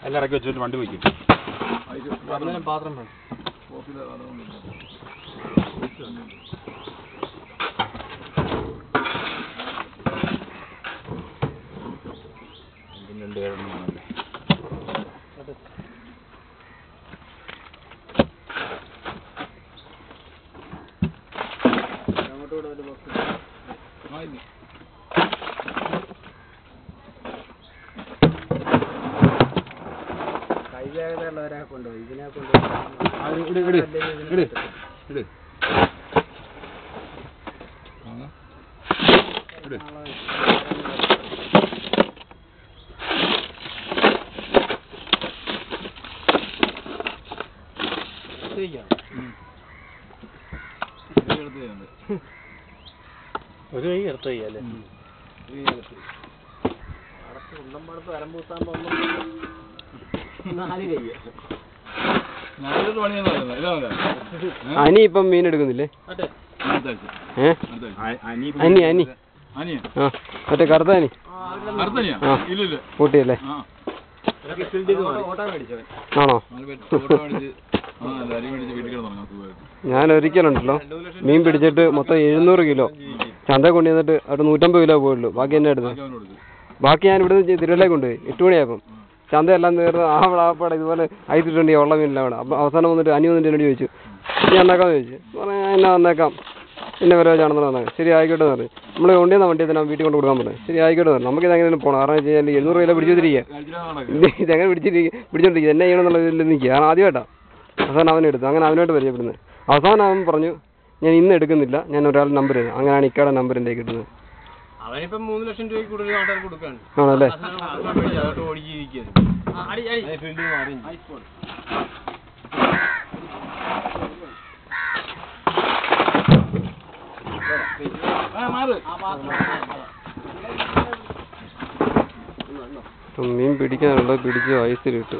എല്ലാം ഇറക്കി വെച്ചിട്ട് വണ്ടി വയ്ക്കും. പാത്രം വേണം. ഒരു കൈ എടുത്ത് കൈയല്ലേ ഉള്ളമ്പടത്ത് വരമ്പൂത്താകുമ്പോ നാല് കൈ. അനി ഇപ്പം മീൻ എടുക്കുന്നില്ലേ? അനി അനി ആ മറ്റേ കറുത്താനി കൂട്ടിയല്ലേ? ആണോ? ഞാൻ ഒരിക്കലുണ്ടല്ലോ മീൻ പിടിച്ചിട്ട് മൊത്തം 700 കിലോ ചന്ത കൊണ്ടുവന്നിട്ട് അവിടെ 150 കിലോ പോയുള്ളൂ. ബാക്കി എന്നെ എടുത്ത് ബാക്കി ഞാൻ ഇവിടുന്ന് തിരുവല്ലേ കൊണ്ടുപോയി 8 മണിയായപ്പം ചന്തയെല്ലാം തീർന്ന് ആവളാപ്പാടെ ഇതുപോലെ ഐസിട്ടുണ്ട് ഉള്ള മീനില്ല അവിടെ. അപ്പം അവസാനം വന്നിട്ട് അനി വന്നിട്ട് എന്നോട് ചോദിച്ചു നീ വന്നേക്കാന്ന് ചോദിച്ചു. പറഞ്ഞാൽ എന്നാ വന്നേക്കാം പിന്നെ വരെ ചാണെന്ന് പറഞ്ഞാൽ ശരി ആയിക്കോട്ടെ എന്ന് പറഞ്ഞു. നമ്മൾ കൊണ്ടുവന്ന വണ്ടി തന്നെ വീട്ടിൽ കൊണ്ട് കൊടുക്കാൻ പറഞ്ഞു. ശരി ആയിക്കോട്ടെ പറഞ്ഞു. നമുക്ക് ഇതെങ്ങനെ പോകണം കാരണം വെച്ച് കഴിഞ്ഞാൽ 700 കിലോ പിടിച്ചോണ്ടിരിക്കുക ഇതെങ്ങനെ പിടിച്ചോണ്ടിരിക്കുക എന്നെ ചെയ്യണമെന്നുള്ള ഇതിൽ നിൽക്കുക. കാരണം ആദ്യമായിട്ടാണ്. അവസാനം അവനെടുത്തു. അങ്ങനെ അവനോട്ട് പരിചയപ്പെടുന്നത്. അവസാനം അവൻ പറഞ്ഞു ഞാൻ ഇന്ന് എടുക്കുന്നില്ല, ഞാൻ ഒരാളുടെ നമ്പർ തരും. അങ്ങനെയാണ് ഇക്കയുടെ നമ്പർ എൻ്റെ കിട്ടുന്നത്. അവനിപ്പം 3 ലക്ഷം രൂപയ്ക്ക് കൂടുതൽ നാട്ടുകാർ കൊടുക്കാണ്. ആണല്ലേ? മീൻ പിടിക്കാനുള്ള പിടിച്ച് ഐസിലിട്ടു.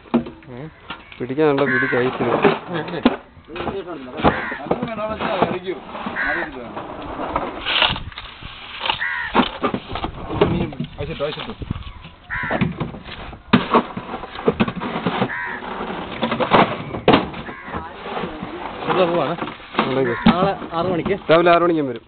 പിടിക്കാനുള്ള പിടിച്ച് ഐസിലിട്ടു. പോവാണ് നാളെ 6 മണിക്ക്. രാവിലെ 6 മണിക്കും വരും.